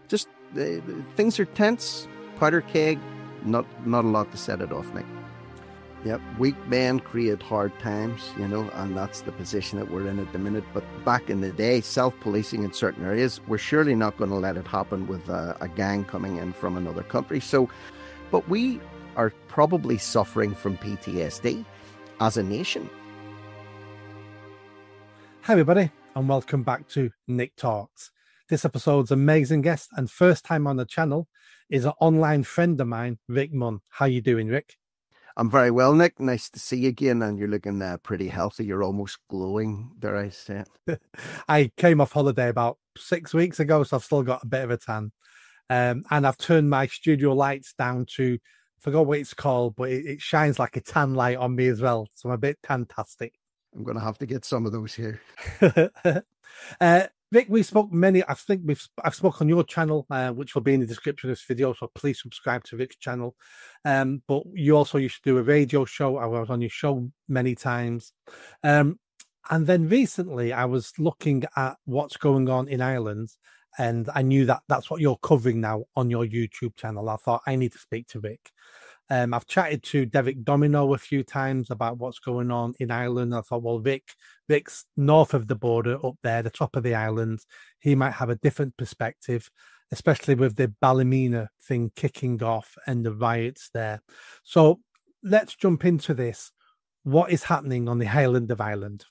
just things are tense, powder keg, not a lot to set it off, Nick. Yep, weak men create hard times, and that's the position that we're in at the minute. But back in the day, self-policing in certain areas, we're surely not going to let it happen with a gang coming in from another country. But we are probably suffering from PTSD as a nation. Hi everybody, and welcome back to Nick Talks. This episode's amazing guest and first time on the channel is an online friend of mine, Rick Munn. How you doing, Rick? I'm very well, Nick. Nice to see you again, and you're looking pretty healthy. You're almost glowing, dare I say it. I came off holiday about 6 weeks ago, so I've still got a bit of a tan. And I've turned my studio lights down to, I forgot what it's called, but it shines like a tan light on me as well. So I'm a bit fantastic. I'm going to have to get some of those here. Rick, we spoke I've spoken on your channel, which will be in the description of this video, so please subscribe to Rick's channel. But you also used to do a radio show. I was on your show many times. And then recently I was looking at what's going on in Ireland, and I knew that that's what you're covering now on your YouTube channel. I thought I need to speak to Rick. I've chatted to Derek Domino a few times about what's going on in Ireland. I thought, well, Rick's north of the border up there, the top of the island. He might have a different perspective, especially with the Balamina thing kicking off and the riots there. So let's jump into this. What is happening on the island of Ireland?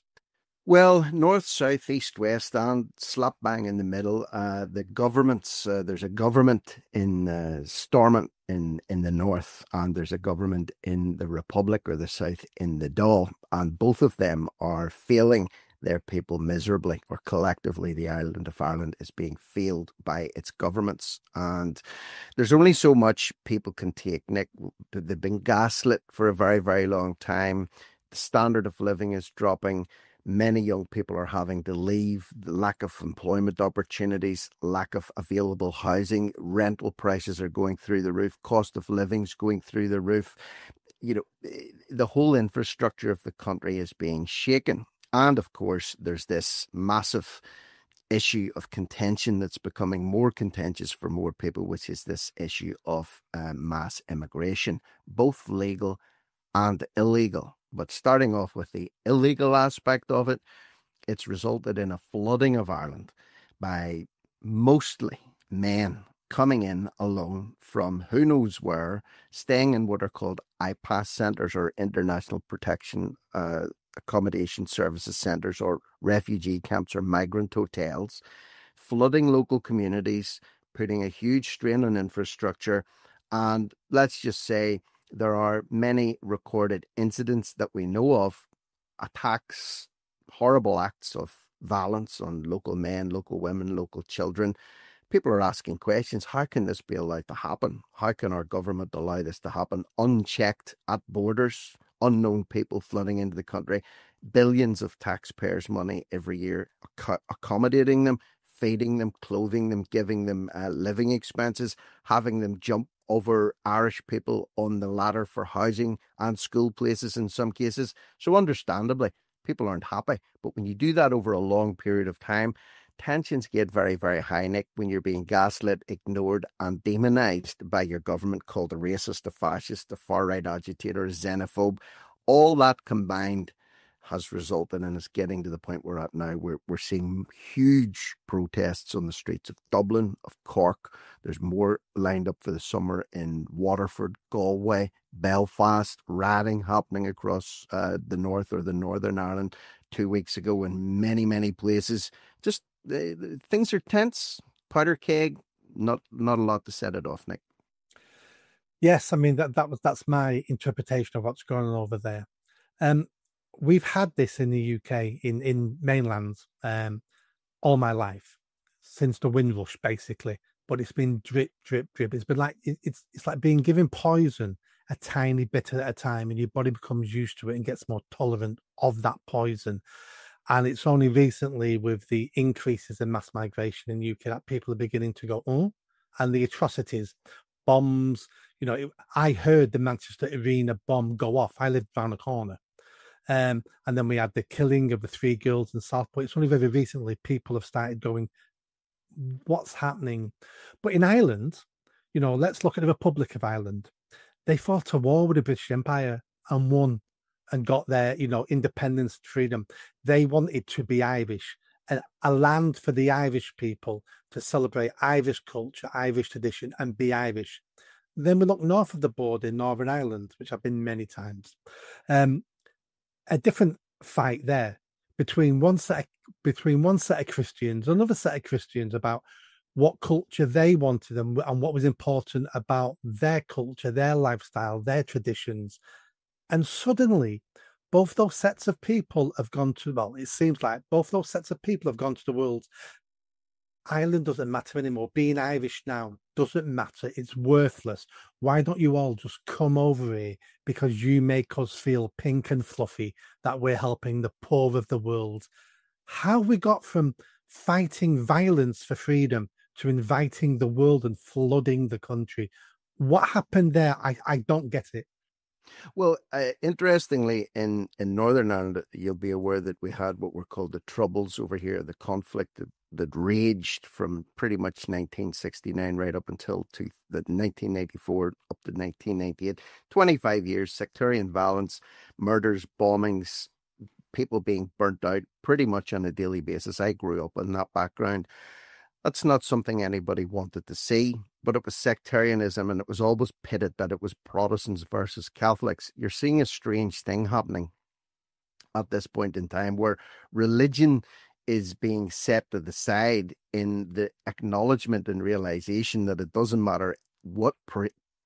Well, north, south, east, west, and slap bang in the middle. The governments, there's a government in Stormont in the north, and there's a government in the Republic or the south in the Dáil, and both of them are failing their people miserably, or collectively the island of Ireland is being failed by its governments. And there's only so much people can take, Nick. They've been gaslit for a very, very long time. The standard of living is dropping. Many young people are having to leave. The lack of employment opportunities, lack of available housing, rental prices are going through the roof, cost of living's going through the roof. The whole infrastructure of the country is being shaken. And of course, there's this massive issue of contention that's becoming more contentious for more people, which is this issue of mass immigration, both legal and illegal. But starting off with the illegal aspect of it, it's resulted in a flooding of Ireland by mostly men coming in alone from who knows where, staying in what are called IPAS centres, or International Protection Accommodation Services centres, or refugee camps or migrant hotels, flooding local communities, putting a huge strain on infrastructure. And let's just say, there are many recorded incidents that we know of, attacks, horrible acts of violence on local men, local women, local children. People are asking questions. How can this be allowed to happen? How can our government allow this to happen unchecked at borders? Unknown people flooding into the country, billions of taxpayers' money every year, accommodating them, feeding them, clothing them, giving them living expenses, having them jump over Irish people on the ladder for housing and school places in some cases. So understandably, people aren't happy. But when you do that over a long period of time, tensions get very, very high, Nick, when you're being gaslit, ignored and demonized by your government, called a racist, a fascist, a far-right agitator, a xenophobe. All that combined has resulted in us getting to the point we're at now, where we're seeing huge protests on the streets of Dublin, of Cork. There's more lined up for the summer in Waterford, Galway, Belfast, rioting happening across the north, or the Northern Ireland 2 weeks ago, in many, many places. Just things are tense, powder keg, not a lot to set it off, Nick. Yes, I mean that's my interpretation of what's going on over there. We've had this in the UK, in mainland, all my life, since the Windrush, basically. But it's been drip, drip, drip. It's been like it's like being given poison a tiny bit at a time, and your body becomes used to it and gets more tolerant of that poison. And it's only recently, with the increases in mass migration in the UK, that people are beginning to go, oh, and the atrocities, bombs. I heard the Manchester Arena bomb go off. I lived around the corner. And then we had the killing of the 3 girls in Southport. It's only very recently people have started going what's happening. But in Ireland, let's look at the Republic of Ireland. They fought a war with the British Empire and won and got their, independence and freedom. They wanted to be Irish, and a land for the Irish people to celebrate Irish culture, Irish tradition, and be Irish. Then we look north of the border in Northern Ireland, which I've been many times. A different fight there between one set of Christians, another set of Christians, about what culture they wanted and what was important about their culture, their lifestyle, their traditions. And suddenly, both those sets of people have gone to, well, it seems like both those sets of people have gone to the world. Ireland doesn't matter anymore. Being Irish now doesn't matter. It's worthless. Why don't you all just come over here, because you make us feel pink and fluffy that we're helping the poor of the world? How we got from fighting violence for freedom to inviting the world and flooding the country? What happened there? I don't get it. Well, interestingly, in Northern Ireland, you'll be aware that we had what were called the Troubles over here, the conflict that raged from pretty much 1969 right up until the 1984 up to 1998. 25 years, sectarian violence, murders, bombings, people being burnt out pretty much on a daily basis. I grew up in that background. That's not something anybody wanted to see, but it was sectarianism, and it was always pitted that it was Protestants versus Catholics. You're seeing a strange thing happening at this point in time where religion is being set to the side in the acknowledgement and realization that it doesn't matter what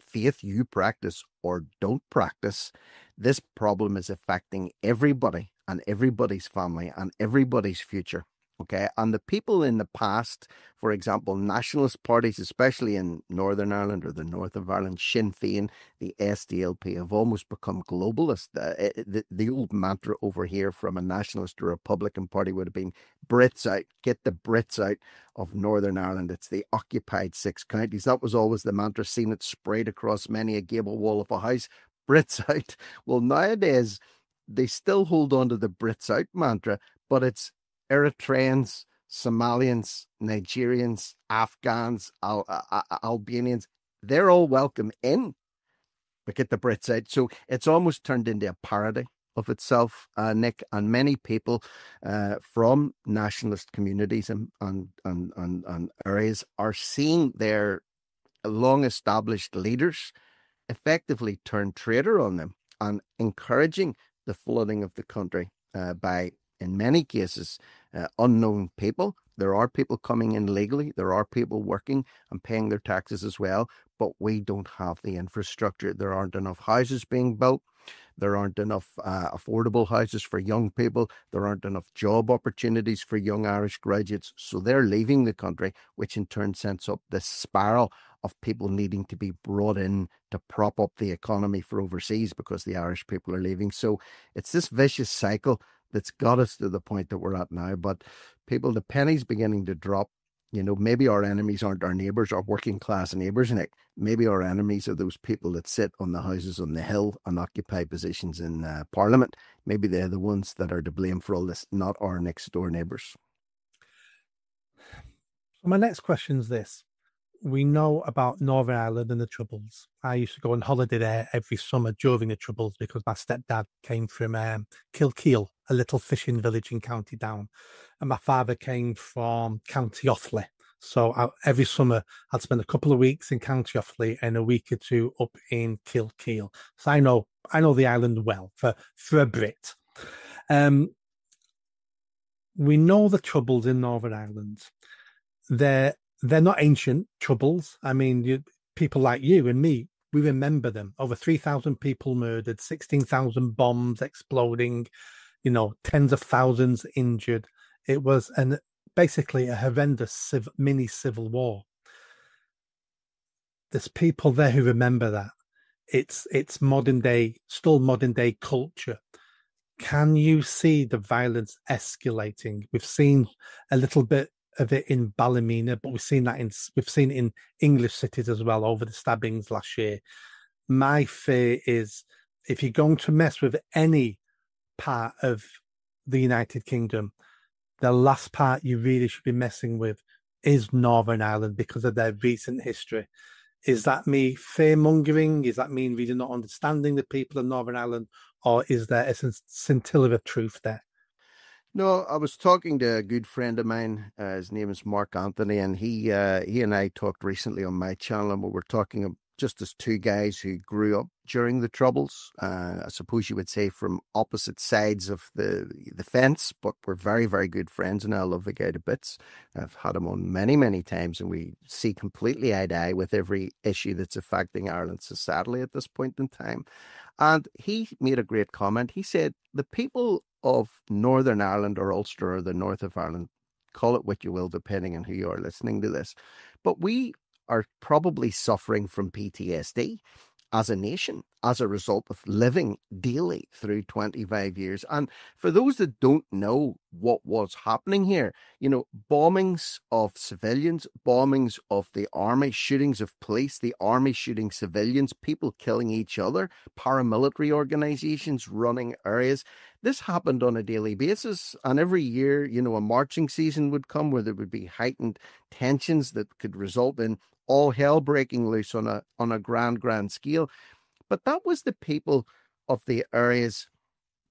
faith you practice or don't practice. This problem is affecting everybody and everybody's family and everybody's future. Okay, and the people in the past, for example, nationalist parties, especially in Northern Ireland or the north of Ireland, Sinn Féin, the SDLP, have almost become globalist. The old mantra over here from a nationalist or Republican party would have been Brits out, get the Brits out of Northern Ireland. It's the occupied 6 counties. That was always the mantra, seen it sprayed across many a gable wall of a house. Brits out. Well, nowadays, they still hold on to the Brits out mantra, but it's Eritreans, Somalians, Nigerians, Afghans, Albanians, they're all welcome in, but get the Brits out. So it's almost turned into a parody of itself, Nick, and many people from nationalist communities and areas are seeing their long-established leaders effectively turn traitor on them and encouraging the flooding of the country by, in many cases, unknown people. There are people coming in legally. There are people working and paying their taxes as well, but we don't have the infrastructure. There aren't enough houses being built. There aren't enough affordable houses for young people. There aren't enough job opportunities for young Irish graduates. So they're leaving the country, which in turn sends up this spiral of people needing to be brought in to prop up the economy for overseas because the Irish people are leaving. So it's this vicious cycle that's got us to the point that we're at now. But people, the penny's beginning to drop. Maybe our enemies aren't our neighbours, our working class neighbours, Nick. Maybe our enemies are those people that sit on the houses on the hill and occupy positions in Parliament. Maybe they're the ones that are to blame for all this, not our next door neighbours. So my next question is this. We know about Northern Ireland and the Troubles. I used to go on holiday there every summer during the Troubles because my stepdad came from Kilkeel, a little fishing village in County Down, and my father came from County Offaly. So every summer I'd spend a couple of weeks in County Offaly and a week or two up in Kilkeel. So I know the island well for a Brit. We know the Troubles in Northern Ireland. They're not ancient Troubles. I mean, people like you and me, we remember them. Over 3,000 people murdered, 16,000 bombs exploding, tens of thousands injured. It was basically a horrendous mini civil war. There's people there who remember that. It's still modern day culture. Can you see the violence escalating? We've seen a little bit of it in Balamina, but we've seen it in English cities as well over the stabbings last year. My fear is if you're going to mess with any part of the United Kingdom, the last part you really should be messing with is Northern Ireland because of their recent history. Is that me fear mongering? Is that me really not understanding the people of Northern Ireland? Or is there a scintilla of truth there? No, I was talking to a good friend of mine. His name is Mark Anthony, and he and I talked recently on my channel, and we were talking just as two guys who grew up during the Troubles. I suppose you would say from opposite sides of the fence, but we're very, very good friends, and I love the guy to bits. I've had him on many, many times, and we see completely eye to eye with every issue that's affecting Ireland societally at this point in time. And he made a great comment. He said, the people of Northern Ireland or Ulster or the north of Ireland, call it what you will, depending on who you are listening to this, but we are probably suffering from PTSD as a nation as a result of living daily through 25 years. And for those that don't know what was happening here, bombings of civilians, bombings of the army, shootings of police, the army shooting civilians, people killing each other, paramilitary organizations running areas. This happened on a daily basis. And every year, a marching season would come where there would be heightened tensions that could result in all hell breaking loose on a grand scale. But that was the people of the areas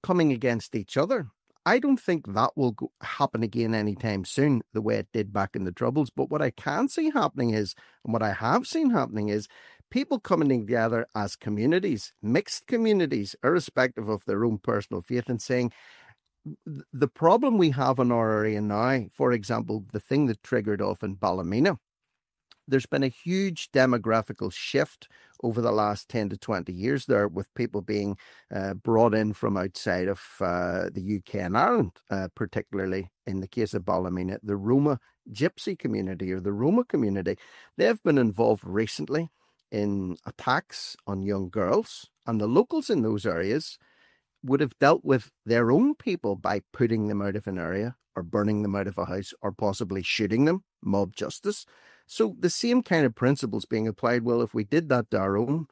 coming against each other. I don't think that will happen again anytime soon, the way it did back in the Troubles. But what I can see happening is, and what I have seen happening is, people coming together as communities, mixed communities, irrespective of their own personal faith, and saying, the problem we have in our area now, for example, the thing that triggered off in Balamina, there's been a huge demographical shift over the last 10 to 20 years there, with people being brought in from outside of the UK and Ireland, particularly in the case of Balamina, the Roma Gypsy community or the Roma community. They've been involved recently in attacks on young girls, and the locals in those areas would have dealt with their own people by putting them out of an area or burning them out of a house or possibly shooting them, mob justice. So the same kind of principles being applied. Well, if we did that to our own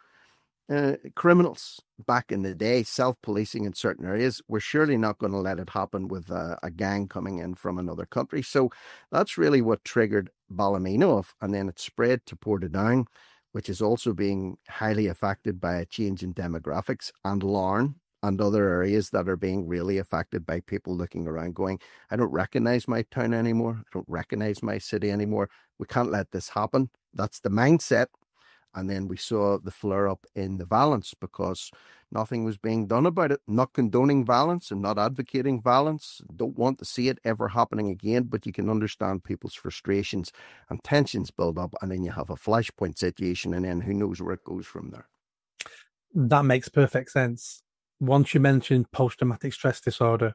criminals back in the day, self-policing in certain areas, we're surely not going to let it happen with a gang coming in from another country. So that's really what triggered Ballymena off, and then it spread to Portadown, which is also being highly affected by a change in demographics, and Larne and other areas that are being really affected by people looking around going, I don't recognize my town anymore. I don't recognize my city anymore. We can't let this happen. That's the mindset. And then we saw the flare up in the violence because nothing was being done about it. Not condoning violence and not advocating violence. Don't want to see it ever happening again, but you can understand people's frustrations and tensions build up. And then you have a flashpoint situation, and then who knows where it goes from there. That makes perfect sense. Once you mentioned post-traumatic stress disorder,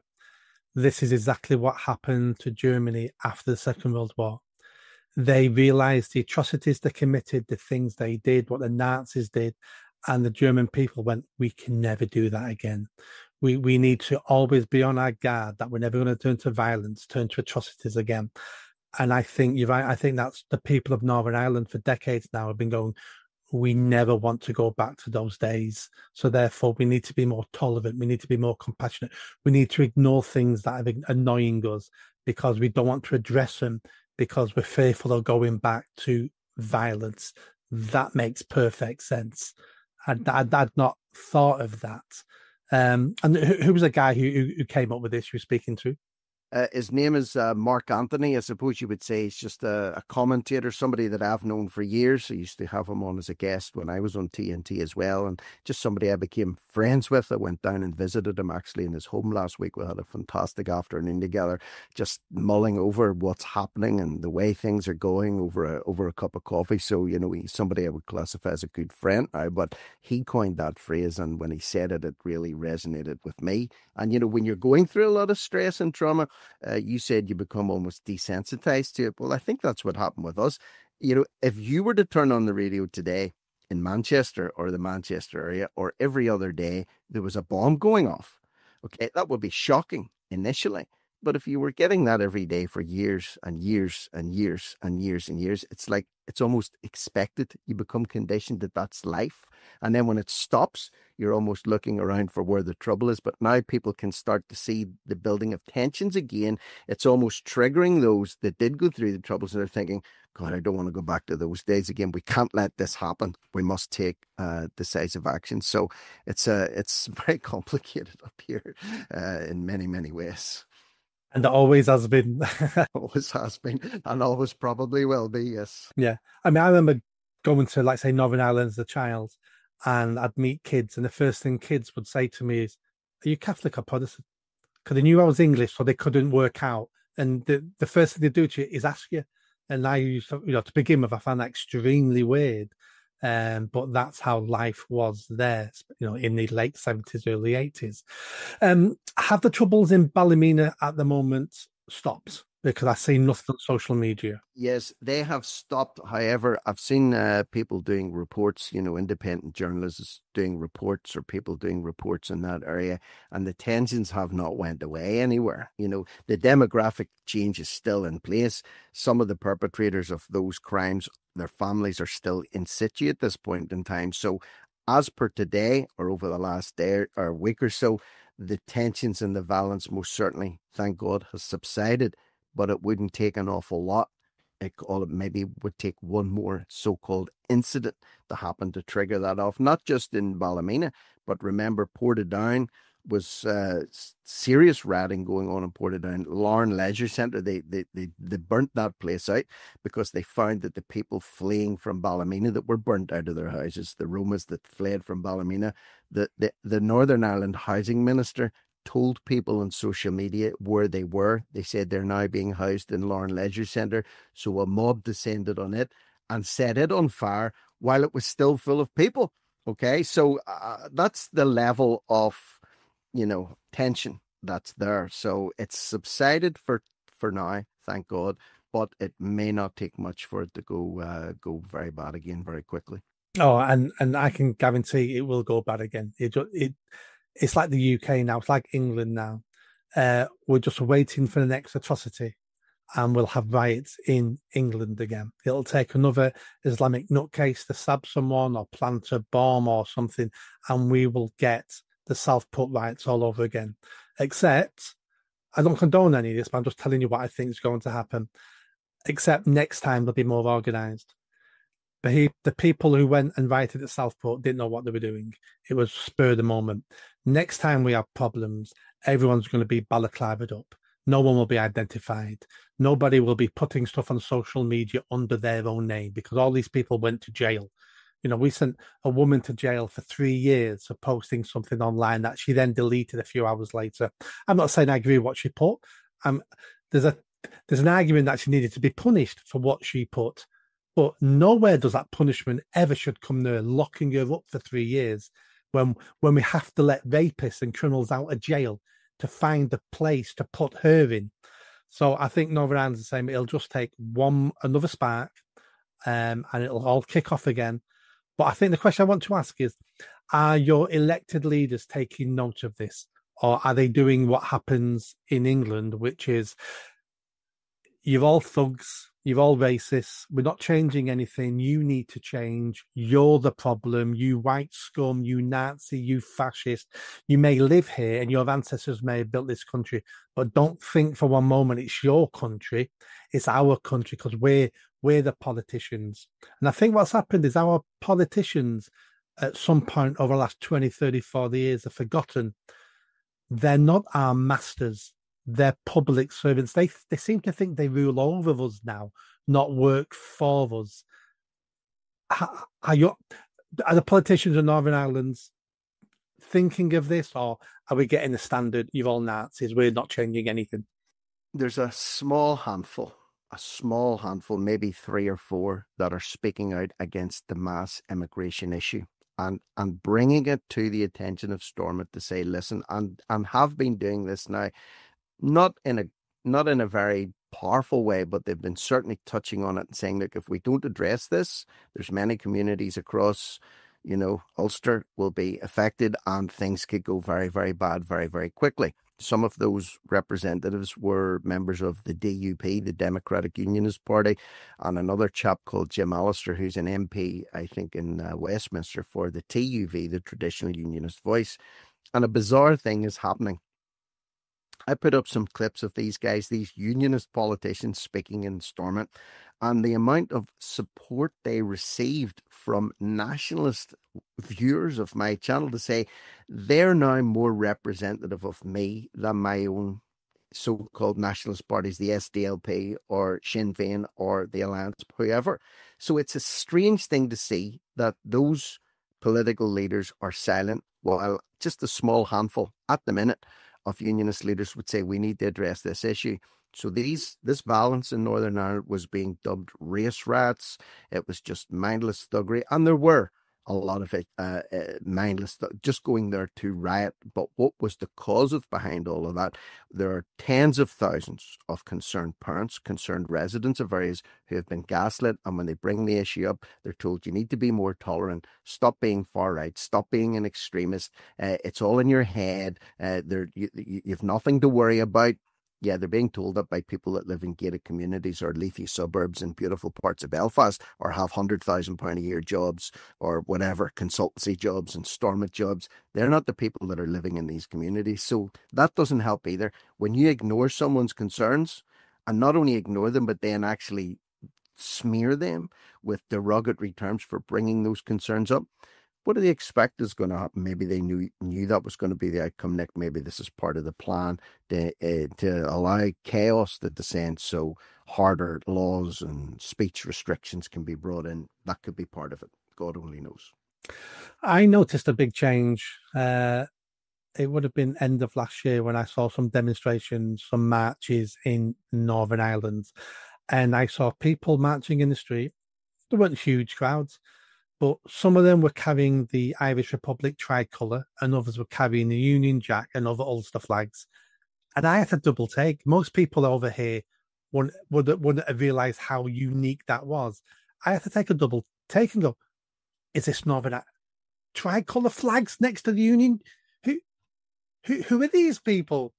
this is exactly what happened to Germany after the Second World War. They realized the atrocities they committed, the things they did, what the Nazis did, and the German people went, we can never do that again. We need to always be on our guard that we're never going to turn to violence, turn to atrocities again. And I think you're right. I think that's the people of Northern Ireland for decades now have been going, we never want to go back to those days. So therefore, we need to be more tolerant. We need to be more compassionate. We need to ignore things that are annoying us because we don't want to address them because we're fearful of going back to violence. That makes perfect sense. I'd not thought of that. And who was the guy who came up with this you were speaking to? His name is Mark Anthony. I suppose you would say he's just a commentator, somebody that I've known for years. I used to have him on as a guest when I was on TNT as well, and just somebody I became friends with. I went down and visited him actually in his home last week. We had a fantastic afternoon together, just mulling over what's happening and the way things are going over a cup of coffee. So, he's somebody I would classify as a good friend now, but he coined that phrase, and when he said it, it really resonated with me. And, when you're going through a lot of stress and trauma, you said you become almost desensitized to it. Well, I think that's what happened with us. If you were to turn on the radio today in Manchester or the Manchester area, or every other day there was a bomb going off, okay, that would be shocking initially. But if you were getting that every day for years and years and years and years and years, it's like it's almost expected. You become conditioned that that's life. And then when it stops, you're almost looking around for where the trouble is. But now people can start to see the building of tensions again. It's almost triggering those that did go through the troubles, and they're thinking, God, I don't want to go back to those days again. We can't let this happen. We must take decisive action. So it's very complicated up here in many, many ways. And it always has been. Always has been, and always probably will be. Yes. Yeah. I mean, I remember going to, like, say, Northern Ireland as a child, and I'd meet kids, and the first thing kids would say to me is, "Are you Catholic or Protestant?" Because they knew I was English, so they couldn't work out. And the first thing they do to you is ask you. And I used to, to begin with, I found that extremely weird. But that's how life was there, in the late 70s, early 80s. Have the troubles in Balamina at the moment stopped? Because I see nothing on social media. Yes, they have stopped. However, I've seen people doing reports, independent journalists doing reports, or people doing reports in that area, and the tensions have not went away anywhere. The demographic change is still in place. Some of the perpetrators of those crimes, their families are still in situ at this point in time. So as per today, or over the last day or week or so, the tensions and the violence most certainly, thank God, has subsided, but it wouldn't take an awful lot. It maybe would take one more so-called incident to happen to trigger that off, not just in Balamina, but remember, Portadown was serious rioting going on in Portadown. Larne Leisure Centre, they burnt that place out because they found that the people fleeing from Balamina that were burnt out of their houses, the Romas that fled from Balamina, the Northern Ireland Housing Minister told people on social media where they were. They said they're now being housed in Larne Leisure Centre. So a mob descended on it and set it on fire while it was still full of people. Okay, so that's the level of, tension that's there. So it's subsided for now, thank God, but it may not take much for it to go very bad again very quickly. Oh, and I can guarantee it will go bad again. It's like the UK now. It's like England now. We're just waiting for the next atrocity, and we'll have riots in England again. It'll take another Islamic nutcase to stab someone or plant a bomb or something, and we will get the Southport riots all over again. Except, I don't condone any of this, but I'm just telling you what I think is going to happen. Except next time they'll be more organised. The people who went and rioted at Southport didn't know what they were doing. It was spur of the moment. Next time we have problems, everyone's going to be balaclavaed up. No one will be identified. Nobody will be putting stuff on social media under their own name, because all these people went to jail. We sent a woman to jail for 3 years for posting something online that she then deleted a few hours later. I'm not saying I agree with what she put. There's an argument that she needed to be punished for what she put. But nowhere does that punishment ever should come near locking her up for 3 years when we have to let rapists and criminals out of jail to find the place to put her in. So I think Northern Ireland's the same. It'll just take another spark, and it'll all kick off again. But I think the question I want to ask is, are your elected leaders taking note of this? Or are they doing what happens in England, which is, you're all thugs, you're all racists, we're not changing anything, you need to change, you're the problem, you white scum, you Nazi, you fascist, you may live here and your ancestors may have built this country, but don't think for one moment it's your country, it's our country, because we're the politicians. And I think what's happened is our politicians at some point over the last 20, 30, 40 years have forgotten they're not our masters. They're public servants. They seem to think they rule over us now, not work for us. Are the politicians in Northern Ireland thinking of this, or are we getting the standard, you're all Nazis, we're not changing anything? There's a small handful, maybe 3 or 4, that are speaking out against the mass immigration issue and bringing it to the attention of Stormont to say, listen, and have been doing this now, not in a very powerful way, but they've been certainly touching on it and saying, look, if we don't address this, there's many communities across, Ulster will be affected and things could go very, very bad very, very quickly. Some of those representatives were members of the DUP, the Democratic Unionist Party, and another chap called Jim Allister, who's an MP, I think, in Westminster for the TUV, the Traditional Unionist Voice. And a bizarre thing is happening. I put up some clips of these guys, these unionist politicians speaking in Stormont, and the amount of support they received from nationalist viewers of my channel to say they're now more representative of me than my own so-called nationalist parties, the SDLP or Sinn Féin or the Alliance, whoever. So it's a strange thing to see that those political leaders are silent, while just a small handful at the minute of unionist leaders would say we need to address this issue. So this violence in Northern Ireland was being dubbed race riots. It was just mindless thuggery, and there were a lot of it mindless, just going there to riot. But what was the cause of behind all of that? There are tens of thousands of concerned parents, concerned residents of areas who have been gaslit, and when they bring the issue up, they're told you need to be more tolerant, stop being far right, stop being an extremist. It's all in your head. You've nothing to worry about. Yeah, they're being told that by people that live in gated communities or leafy suburbs in beautiful parts of Belfast, or have £100,000 a year jobs or whatever, consultancy jobs and Stormont jobs. They're not the people that are living in these communities. So that doesn't help either. When you ignore someone's concerns, and not only ignore them, but then actually smear them with derogatory terms for bringing those concerns up, what do they expect is going to happen? Maybe they knew that was going to be the outcome, Nick. Maybe this is part of the plan to allow chaos to descend, so harder laws and speech restrictions can be brought in. That could be part of it. God only knows. I noticed a big change. It would have been end of last year when I saw some demonstrations, some marches in Northern Ireland, and I saw people marching in the street. There weren't huge crowds, but some of them were carrying the Irish Republic tricolour, and others were carrying the Union Jack and other Ulster flags. And I had to double take. Most people over here wouldn't have realised how unique that was. I had to take a double take and go, is this Northern tricolour flags next to the Union? Who are these people?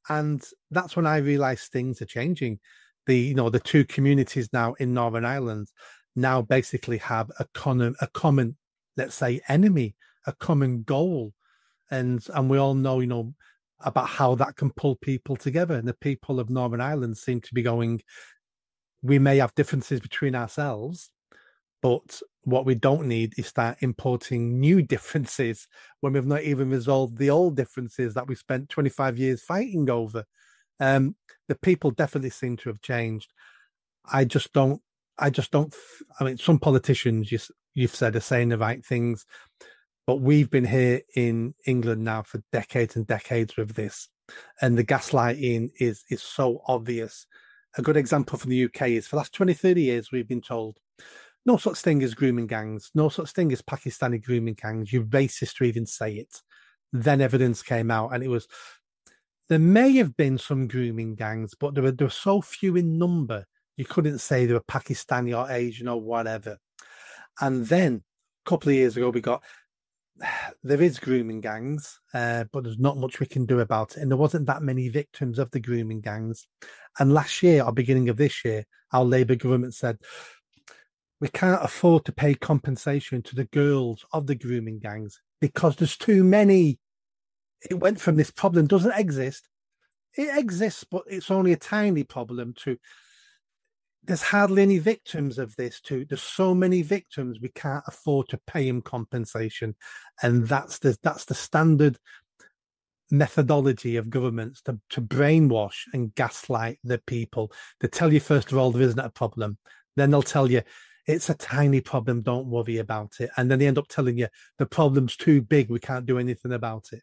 And that's when I realised things are changing. The two communities now in Northern Ireland now basically have a common, let's say, enemy, a common goal, and we all know, about how that can pull people together. And the people of Northern Ireland seem to be going, we may have differences between ourselves, but what we don't need is start importing new differences when we've not even resolved the old differences that we spent 25 years fighting over. The people definitely seem to have changed. I just don't. I mean, some politicians you've said are saying the right things, but we've been here in England now for decades and decades with this, and the gaslighting is so obvious. A good example from the UK is for the last 20, 30 years, we've been told no such thing as grooming gangs, no such thing as Pakistani grooming gangs. You're racist to even say it. Then evidence came out, and it was there may have been some grooming gangs, but there were so few in number. You couldn't say they were Pakistani or Asian or whatever. And then a couple of years ago, there is grooming gangs, but there's not much we can do about it. And there wasn't that many victims of the grooming gangs. And last year, or beginning of this year, our Labour government said, we can't afford to pay compensation to the girls of the grooming gangs because there's too many. It went from this problem doesn't exist. It exists, but it's only a tiny problem to there's hardly any victims of this too. There's so many victims we can't afford to pay them compensation, and that's the standard methodology of governments to brainwash and gaslight the people. They tell you first of all there isn't a problem, then they'll tell you it's a tiny problem, don't worry about it, and then they end up telling you the problem's too big, we can't do anything about it.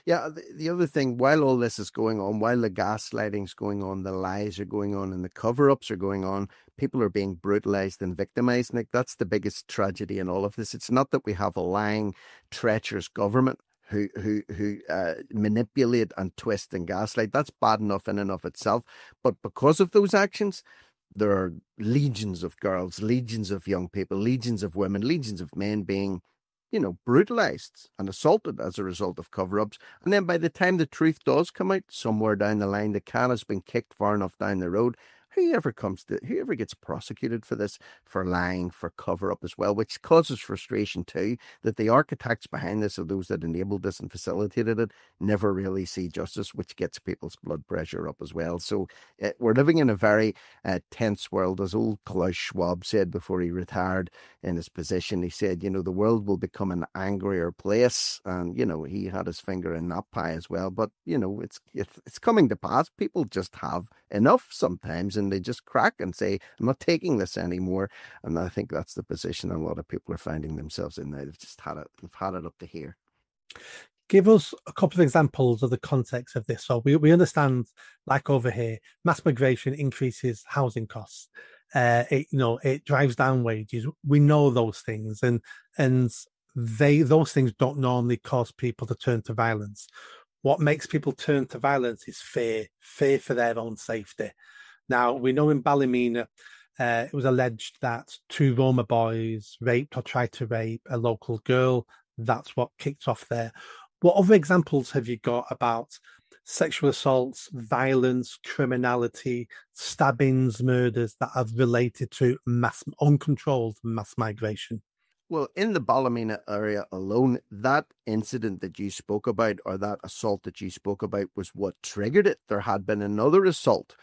Yeah, the other thing, while all this is going on, while the gaslighting's going on, the lies are going on, and the cover-ups are going on, people are being brutalized and victimized. Nick, that's the biggest tragedy in all of this. It's not that we have a lying, treacherous government who manipulate and twist and gaslight. That's bad enough in and of itself. But because of those actions, there are legions of girls, legions of young people, legions of women, legions of men being brutalized and assaulted as a result of cover-ups. And then by the time the truth does come out, somewhere down the line, the can has been kicked far enough down the road. Whoever gets prosecuted for this, for lying, for cover-up as well, which causes frustration too, that the architects behind this, or those that enabled this and facilitated it, never really see justice, which gets people's blood pressure up as well. So we're living in a very tense world, as old Klaus Schwab said before he retired in his position. He said, the world will become an angrier place, and he had his finger in that pie as well. But it's coming to pass. People just have enough sometimes, and they just crack and say, "I'm not taking this anymore." And I think that's the position a lot of people are finding themselves in now. They've just had it. They've had it up to here. Give us a couple of examples of the context of this. So we understand, like over here, mass migration increases housing costs. It drives down wages. We know those things, and those things don't normally cause people to turn to violence. What makes people turn to violence is fear for their own safety. Now, we know in Balamina, it was alleged that 2 Roma boys raped or tried to rape a local girl. That's what kicked off there. What other examples have you got about sexual assaults, violence, criminality, stabbings, murders that have related to uncontrolled mass migration? Well, in the Balamina area alone, that incident that you spoke about, or that assault that you spoke about, was what triggered it. There had been another assault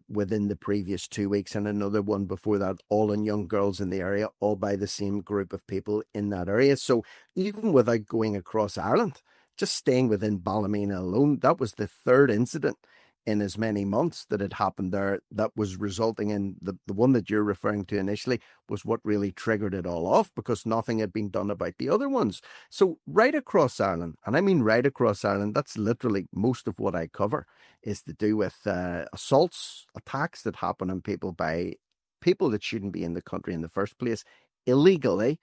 within the previous 2 weeks, and another one before that, all on young girls in the area, all by the same group of people in that area. So even without going across Ireland, just staying within Balamina alone, that was the third incident in as many months that had happened there, that was resulting in the one that you're referring to initially was what really triggered it all off, because nothing had been done about the other ones. So right across Ireland, and I mean right across Ireland, that's literally most of what I cover, is to do with assaults, attacks that happen on people by people that shouldn't be in the country in the first place, illegally,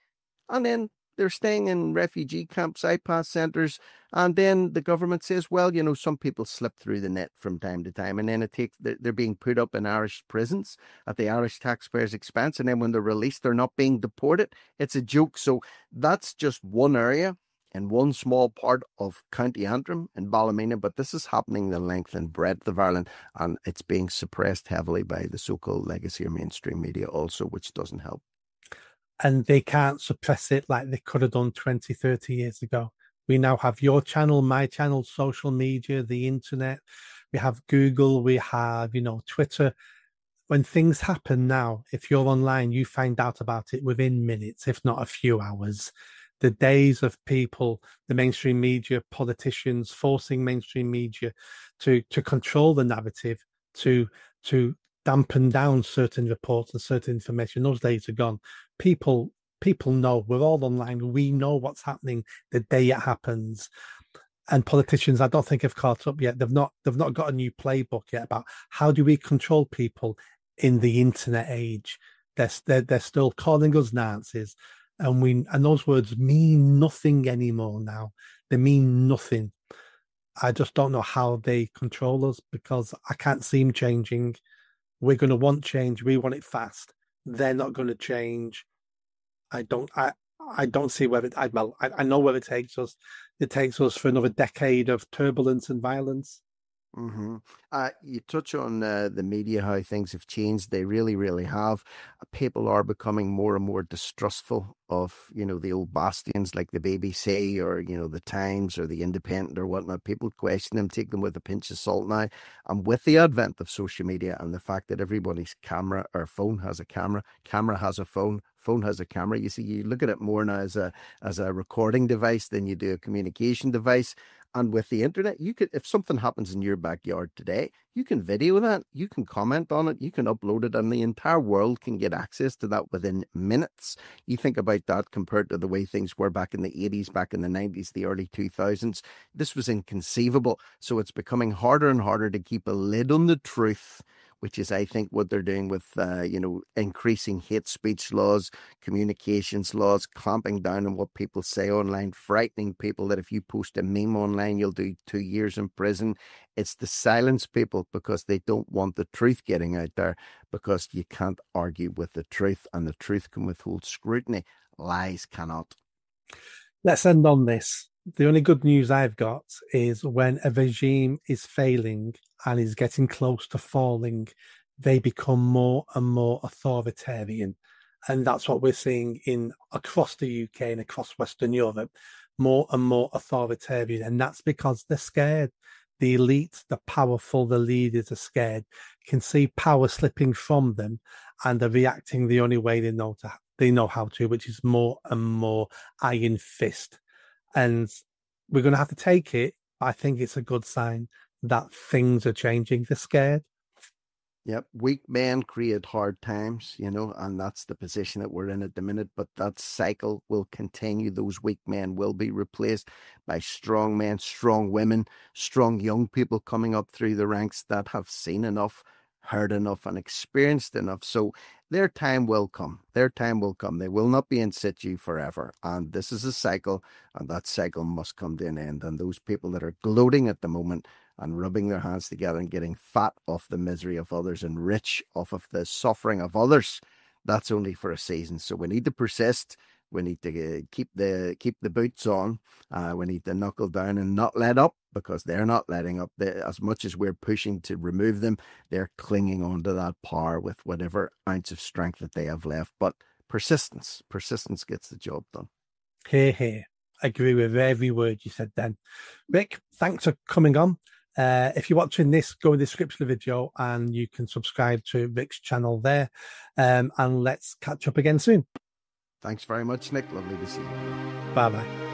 and then they're staying in refugee camps, IPAS centres, and then the government says, well, some people slip through the net from time to time, and then they're being put up in Irish prisons at the Irish taxpayers' expense, and then when they're released, they're not being deported. It's a joke. So that's just one area and one small part of County Antrim and Ballymena, but this is happening the length and breadth of Ireland, and it's being suppressed heavily by the so-called legacy or mainstream media also, which doesn't help. And they can't suppress it like they could have done 20, 30 years ago. We now have your channel, my channel, social media, the internet. We have Google, we have, Twitter. When things happen now, if you're online, you find out about it within minutes, if not a few hours. The days of people, the mainstream media, politicians forcing mainstream media to control the narrative, to dampen down certain reports and certain information, those days are gone. People know, we're all online. We know what's happening the day it happens. And politicians, I don't think, have caught up yet. They've not got a new playbook yet about how do we control people in the internet age. They're still calling us Nazis, and those words mean nothing anymore now. They mean nothing. I just don't know how they control us, because I can't see them changing. We're going to want change. We want it fast. They're not going to change. I don't see where I know where it takes us. It takes us for another decade of turbulence and violence. Mm-hmm. You touch on the media, how things have changed. They really, really have. People are becoming more and more distrustful of, the old bastions like the BBC or, the Times or the Independent or whatnot. People question them, take them with a pinch of salt now. And with the advent of social media and the fact that everybody's camera or phone has a camera, camera has a phone, phone has a camera. You see, you look at it more now as a recording device than you do a communication device. And with the internet, you could, if something happens in your backyard today, you can video that, you can comment on it, you can upload it, and the entire world can get access to that within minutes. You think about that compared to the way things were back in the 80s, back in the 90s, the early 2000s. This was inconceivable. So it's becoming harder and harder to keep a lid on the truth, which is, I think, what they're doing with, increasing hate speech laws, communications laws, clamping down on what people say online, frightening people that if you post a meme online, you'll do 2 years in prison. It's to silence people because they don't want the truth getting out there, because you can't argue with the truth, and the truth can withhold scrutiny. Lies cannot. Let's end on this. The only good news I've got is when a regime is failing and is getting close to falling, they become more and more authoritarian. And that's what we're seeing in across the UK and across Western Europe, more and more authoritarian. And that's because they're scared. The elite, the powerful, the leaders are scared, can see power slipping from them, and are reacting the only way they know how to, which is more and more iron fist. And we're going to have to take it. I think it's a good sign that things are changing. They're scared. Yep, weak men create hard times, and that's the position that we're in at the minute. But that cycle will continue. Those weak men will be replaced by strong men, strong women, strong young people coming up through the ranks that have seen enough, heard enough, and experienced enough. So their time will come. Their time will come. They will not be in situ forever. And this is a cycle, and that cycle must come to an end. And those people that are gloating at the moment and rubbing their hands together and getting fat off the misery of others and rich off of the suffering of others, that's only for a season. So we need to persist. We need to keep the boots on. We need to knuckle down and not let up, because they're not letting up. As much as we're pushing to remove them, they're clinging on to that power with whatever ounce of strength that they have left. But persistence gets the job done. Here, here. Agree with every word you said then. Rick, thanks for coming on. If you're watching this, go in the description of the video and you can subscribe to Rick's channel there. And let's catch up again soon. Thanks very much, Nick. Lovely to see you. Bye bye.